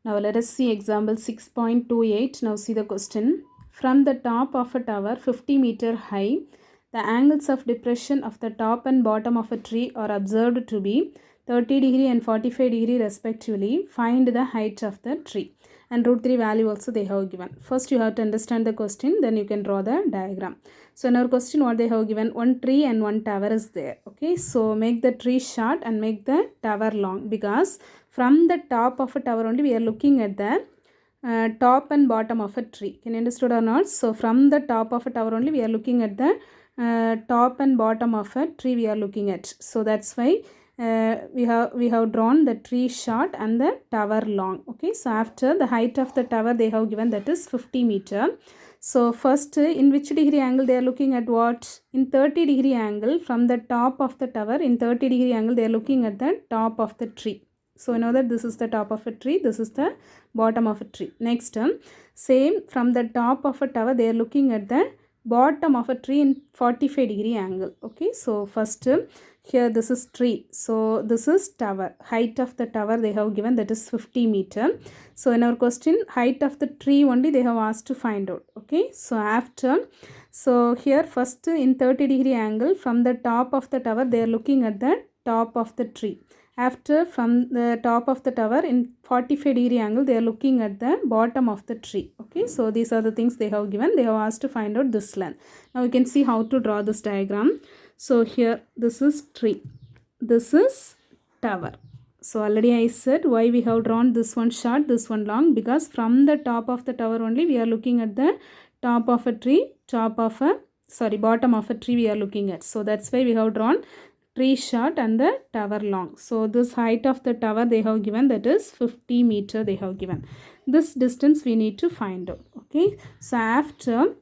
Now let us see example 6.28. Now see the question. From the top of a tower 50-meter high, the angles of depression of the top and bottom of a tree are observed to be 30 degree and 45 degree respectively. Find the height of the tree. And root 3 value also they have given. First you have to understand the question, then you can draw the diagram. So in our question what they have given, one tree and one tower is there. Okay, so make the tree short and make the tower long, because from the top of a tower only we are looking at the top and bottom of a tree. Can you understand or not? So from the top of a tower only we are looking at the top and bottom of a tree we are looking at. So that's why we have drawn the tree short and the tower long. Okay, so after the height of the tower they have given, that is 50 meter. So first, in which degree angle they are looking at what? In 30 degree angle from the top of the tower. In 30 degree angle they are looking at the top of the tree. So you know that this is the top of a tree, this is the bottom of a tree. Next, same from the top of a tower they are looking at the bottom of a tree in 45 degree angle. Okay, so first here this is tree, so this is tower. Height of the tower they have given, that is 50 meter. So in our question, height of the tree only they have asked to find out. Okay, so after, so here first in 30 degree angle from the top of the tower they are looking at the top of the tree. After from the top of the tower in 45 degree angle they are looking at the bottom of the tree. Okay, so these are the things they have given. They have asked to find out this length. Now we can see how to draw this diagram. So here this is tree, this is tower. So already I said why we have drawn this one short, this one long, because from the top of the tower only we are looking at the top of a tree, bottom of a tree we are looking at. So that's why we have drawn tree short and the tower long. So this height of the tower they have given, that is 50 meter they have given. This distance we need to find out. Okay, so after,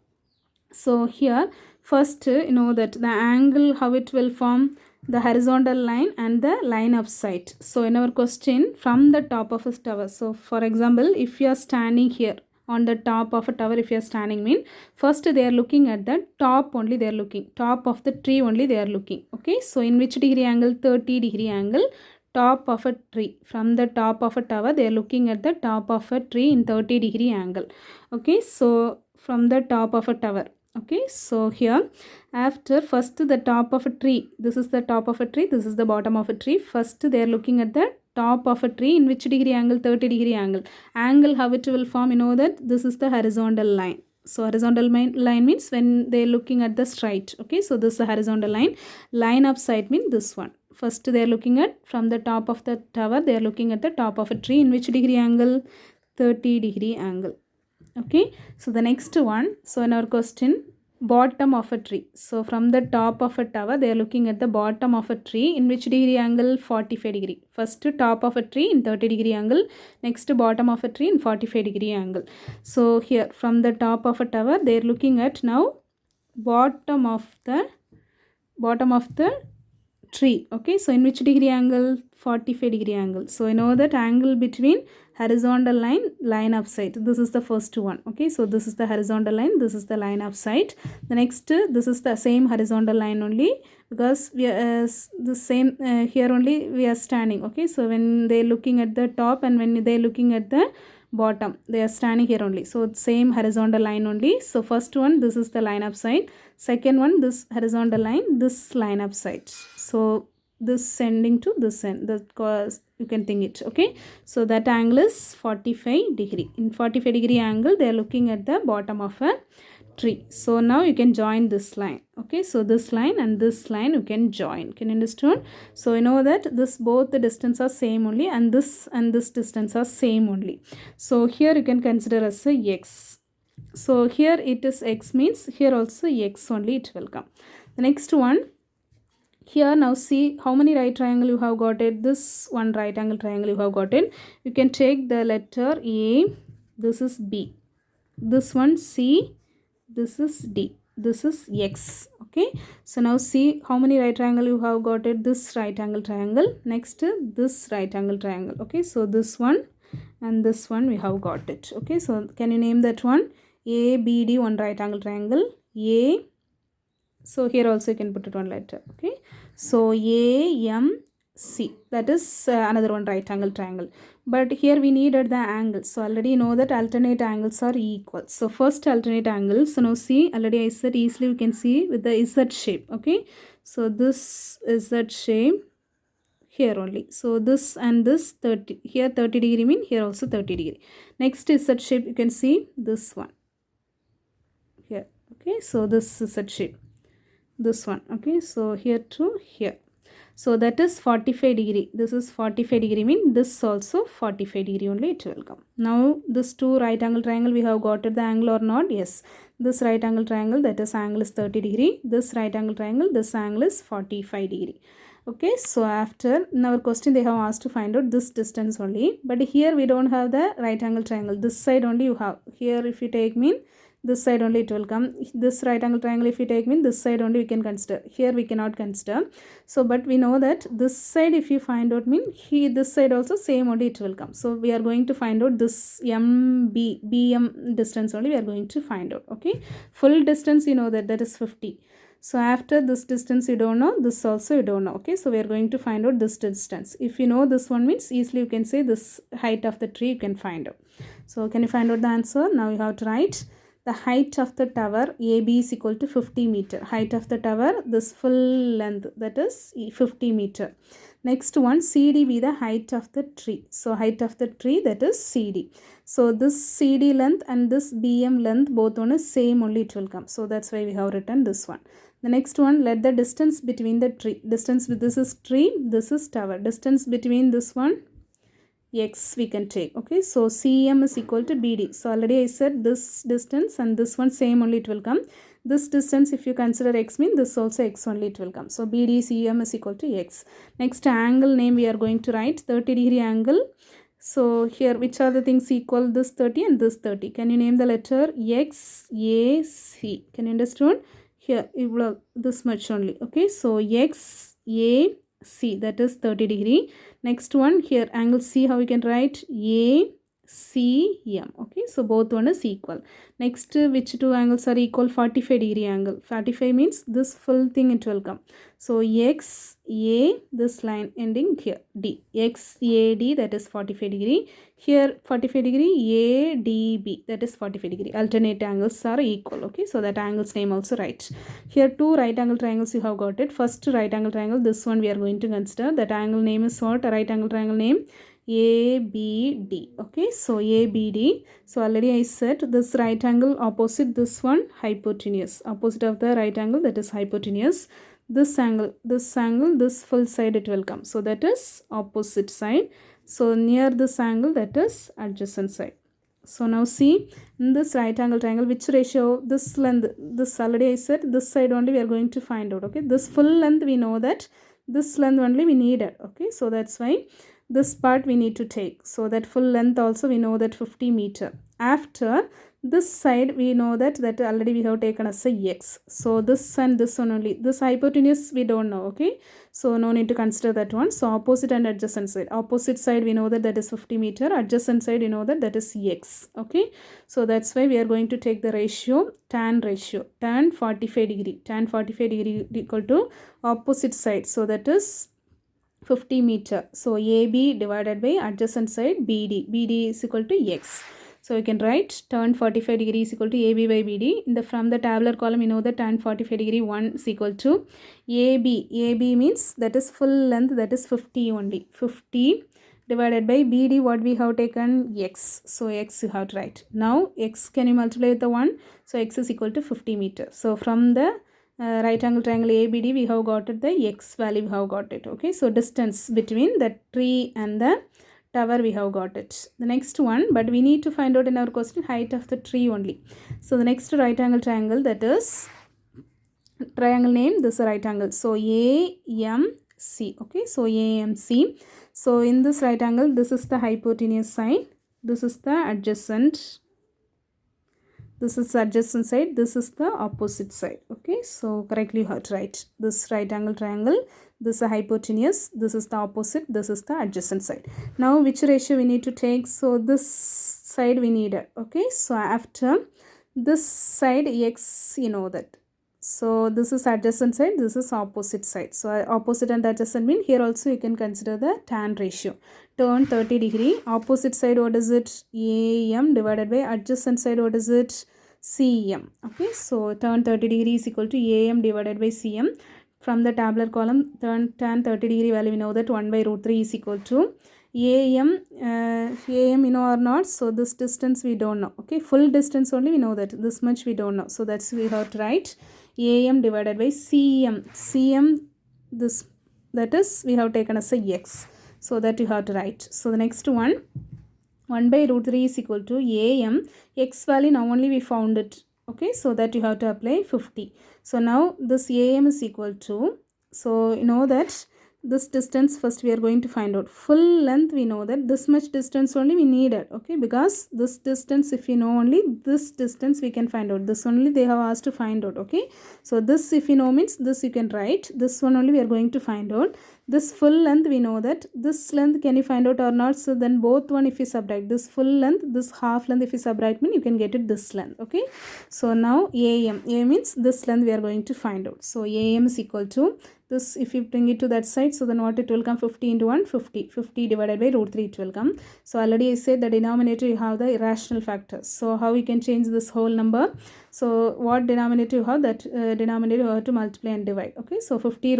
so here first you know that the angle how it will form, the horizontal line and the line of sight. So in our question, from the top of a tower, so for example if you are standing here on the top of a tower, if you are standing, mean first they are looking at the top only, they are looking top of the tree only they are looking. Okay, so in which degree angle? 30 degree angle, top of a tree. From the top of a tower they are looking at the top of a tree in 30 degree angle. Okay, so from the top of a tower. Okay, so here after first the top of a tree, this is the top of a tree, this is the bottom of a tree. First they are looking at the top of a tree in which degree angle? 30 degree angle. Angle how it will form, you know that this is the horizontal line. So horizontal line means when they are looking at the straight. Okay, so this is the horizontal line. Line of sight means this one. First they are looking at from the top of the tower, they are looking at the top of a tree in which degree angle? 30 degree angle. Okay, so the next one, so in our question, bottom of a tree. So from the top of a tower they are looking at the bottom of a tree in which degree angle? 45 degree. First top of a tree in 30 degree angle, next bottom of a tree in 45 degree angle. So here from the top of a tower they are looking at now bottom of the tree. Okay, so in which degree angle? 45 degree angle. So you know that angle between horizontal line of sight, this is the first one. Okay, so this is the horizontal line, this is the line of sight. The next, this is the same horizontal line only, because we are the same here only we are standing. Okay, so when they are looking at the top and when they are looking at the bottom, they are standing here only. So same horizontal line only. So first one, this is the line of sight. Second one, this horizontal line, this line of sight. So this ending to this end, that cause you can think it. Okay, so that angle is 45 degree. In 45 degree angle they are looking at the bottom of a tree. So now you can join this line. Okay, so this line and this line you can join. Can you understand? So you know that this both the distance are same only, and this distance are same only. So here you can consider as a x. So here it is x, means here also x only it will come. The next one, here now see how many right triangle you have got it. This one right angle triangle you have got it. You can take the letter A, this is B, this one C, this is D, this is X. Okay, so now see how many right triangle you have got it. This right angle triangle, next this right angle triangle. Okay, so this one and this one we have got it. Okay, so can you name that one? A, B, D, one right angle triangle. A, so here also you can put it one letter. Okay, so A, M, C, that is another one right angle triangle. but here we needed the angles. So already know that alternate angles are equal. So first alternate angle, so now see, already I said easily we can see with the Z shape. Okay, so this is Z shape here only. So this and this 30, here 30 degree mean here also 30 degree. Next is Z shape, you can see this one here. Okay, so this is Z shape, this one. Okay, so here to here. So that is 45 degree. This is 45 degree mean this also 45 degree only it will come. Now this two right angle triangle, we have got the angle or not? Yes. This right angle triangle, that is angle is 30 degree. This right angle triangle, this angle is 45 degree. Okay, so after, in our question they have asked to find out this distance only. But here we don't have the right angle triangle. This side only you have. Here if you take mean this side only it will come. This right angle triangle if we take mean this side only we can consider. Here we cannot consider. So but we know that this side if you find out mean here this side also same only it will come. So we are going to find out this BM distance only we are going to find out. Okay, full distance you know that is 50. So after this distance you don't know, this also you don't know. Okay, so we are going to find out this distance. If you know this one means easily you can say this height of the tree you can find out. So can you find out the answer? Now you have to write the height of the tower AB is equal to 50 meter. Height of the tower, this full length, that is 50 meter. Next one, CD be the height of the tree. So height of the tree, that is CD. So this CD length and this BM length both on is same only it will come. So that's why we have written this one. The next one, let the distance between the tree. Distance with this is tree, this is tower. Distance between this one, x we can take. Okay, so CM is equal to BD. So already I said this distance and this one same only it will come. This distance if you consider x mean this also x only it will come. So BD CM is equal to x. Next angle name we are going to write 30 degree angle. So here which are the things equal? This 30 and this 30. Can you name the letter X, A, C? Can you understand? Here it will this much only. Okay, so X, A, C, that is 30 degree. Next one here angle C, how we can write? A, C, M. Okay, so both one is equal. Next which two angles are equal? 45 degree angle. 45 means this full thing it will come. So X, A, this line ending here, D. X, A, D, that is 45 degree. Here 45 degree, A, D, B, that is 45 degree. Alternate angles are equal. Okay, so that angle's name also right. Here two right angle triangles you have got it. First right angle triangle, this one we are going to consider. That angle name is what? A right angle triangle name ABD. Okay, so ABD. So already I said this right angle opposite this one hypotenuse. Opposite of the right angle, that is hypotenuse. This angle, this full side it will come. So that is opposite side. So near this angle, that is adjacent side. So now see in this right angle triangle which ratio? This length, this already I said this side only we are going to find out. Okay, this full length we know that this length only we needed. Okay, so that's why this part we need to take. So that full length also we know that 50 meter. After this side we know that already we have taken as a x. So this and this one only. This hypotenuse we don't know. Okay, so no need to consider that one. So opposite and adjacent side. Opposite side we know that is 50 meter. Adjacent side you know that is x. Okay, so that's why we are going to take the ratio, tan ratio. Tan 45 degree. Tan 45 degree equal to opposite side. So that is 50 meter. So AB divided by adjacent side BD. BD is equal to x. So you can write tan 45 degree is equal to AB by BD. From the tabular column you know that tan 45 degree 1 is equal to AB. AB means that is full length, that is 50 only. 50 divided by BD, what we have taken? X. So x you have to write. Now x can you multiply with the 1? So x is equal to 50 meter. So from the right angle triangle ABD we have got it, the x value we have got it. Okay, so distance between the tree and the tower we have got it. The next one, but we need to find out in our question height of the tree only. So the next right angle triangle, that is triangle name, this is right angle. So AMC. Okay, so AMC. So in this right angle, this is the hypotenuse side, this is the adjacent, this is the adjacent side, this is the opposite side. Okay, so correctly you have to write this right angle triangle, this is a hypotenuse, this is the opposite, this is the adjacent side. Now which ratio we need to take? So this side we need it. Okay, so after this side x you know that. So this is adjacent side, this is opposite side. So opposite and adjacent mean here also you can consider the tan ratio. turn 30 degree. Opposite side, what is it? AM divided by adjacent side, what is it? CM. Okay, so turn 30 degree is equal to AM divided by CM. From the tabular column, tan 30 degree value, we know that 1 by root 3 is equal to AM. AM we know or not, so this distance we don't know. Okay, full distance only we know that, this much we don't know, so that's we have to write AM divided by CM. CM, this, that is we have taken as a X, so that you have to write. So the next one, 1 by root 3 is equal to AM. X value now only we found it. Okay, so that you have to apply 50. So now this AM is equal to, so you know that this distance first we are going to find out. Full length we know that this much distance only we needed. Okay, because this distance, if you know only this distance we can find out. This only they have asked to find out. Okay, so this if you know means this you can write. This one only we are going to find out. This full length we know that this length can you find out or not, so then both one if you subtract this full length, this half length if you subtract mean you can get it this length. Okay, so now AM means this length we are going to find out. So AM is equal to this, if you bring it to that side, so then what it will come, 50 into 1, 50 divided by root 3 it will come. So already I said the denominator you have the irrational factors, so how we can change this whole number? So what denominator you have, that denominator you have to multiply and divide. Okay, so 50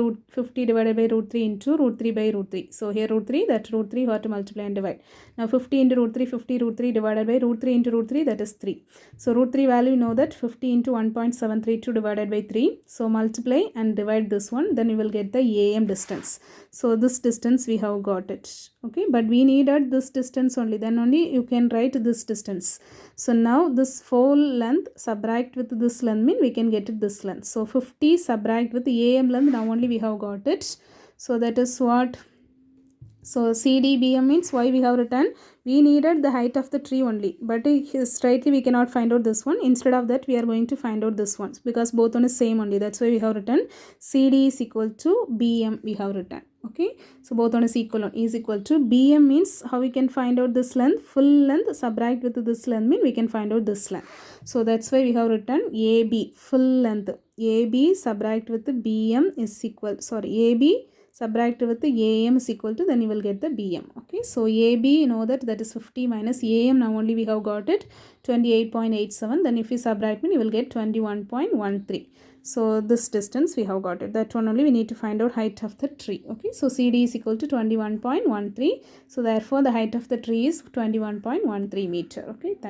divided by root 3 into root 3 by root 3. So here root 3, that root 3 you have to multiply and divide. Now 50 into root 3, 50 root 3 divided by root 3 into root 3, that is 3. So root 3 value you know that 50 into 1.732 divided by 3. So multiply and divide this one, then you will get the AM distance. So this distance we have got it. Okay, but we needed this distance only, then only you can write this distance. So now this full length subtract with this length mean we can get it this length. So 50 subtract with the AM length, now only we have got it. So that is what. So CDBM means why we have written, we needed the height of the tree only, but straightly we cannot find out this one. Instead of that we are going to find out this one, because both one is same only, that's why we have written CD is equal to BM we have written. Okay, so both one is equal to BM means how we can find out this length, full length subtract with this length mean we can find out this length. So that's why we have written AB full length, AB subtract with the BM is equal, AB subtract with the AM is equal to, then you will get the BM. Okay, so AB you know that is 50 minus AM, now only we have got it 28.87, then if you subtract me you will get 21.13. so this distance we have got it, that one only we need to find out height of the tree. Okay, so CD is equal to 21.13, so therefore the height of the tree is 21.13 meter. Okay, thanks.